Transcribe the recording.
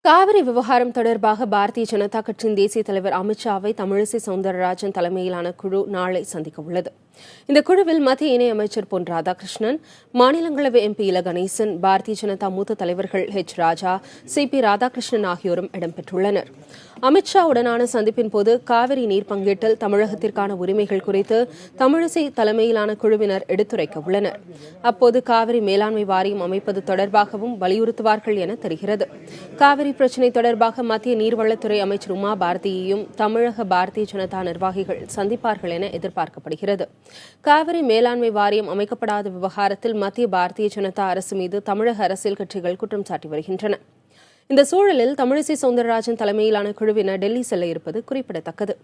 காவிரி விவகாரம் தொடர்பாக பாரதிய ஜனதா கட்சியின் தேசிய தலைவர் அமித்ஷாவை தமிழிசை சவுந்தரராஜன் தலைமையிலான குழு நாளை சந்திக்க உள்ளது. இந்த குழுவில் மத்திய இணையமைச்சர் பொன் ராதாகிருஷ்ணன், மாநிலங்களவை எம்பி இல கணேசன், பாரதிய ஜனதா மூத்த தலைவர்கள் ஹெச் ராஜா, சி.பி. ராதாகிருஷ்ணன் ஆகியோரும் இடம்பெற்றுள்ளனர். அமித்ஷாவுடனான சந்திப்பின் போது காவிரி நீர் பங்கீட்டில் தமிழகத்திற்கான உரிமைகள் குறித்து தமிழிசை தலைமையிலான குழுவினர் எடுத்துரைக்க உள்ளனர். அப்போது காவிரி மேலாண்மை வாரியம் அமைப்பது தொடர்பாகவும் வலியுறுத்துவார்கள் என தெரிகிறது. காவிரி பிரச்சினை தொடர்பாக மத்திய நீர்வளத்துறை அமைச்சர் உமா பாரதியையும் தமிழக பாரதிய ஜனதா நிர்வாகிகள் சந்திப்பார்கள் என எதிர்பார்க்கப்படுகிறது. காவிரி மேலாண்மை வாரியம் அமைக்கப்படாத விவகாரத்தில் மத்திய பாரதிய ஜனதா அரசு மீது தமிழக அரசியல் கட்சிகள் குற்றம் சாட்டி வருகின்றன. இந்த சூழலில் தமிழிசை சவுந்தரராஜன் தலைமையிலான குழுவினர் டெல்லி செல்ல இருப்பது குறிப்பிடத்தக்கது.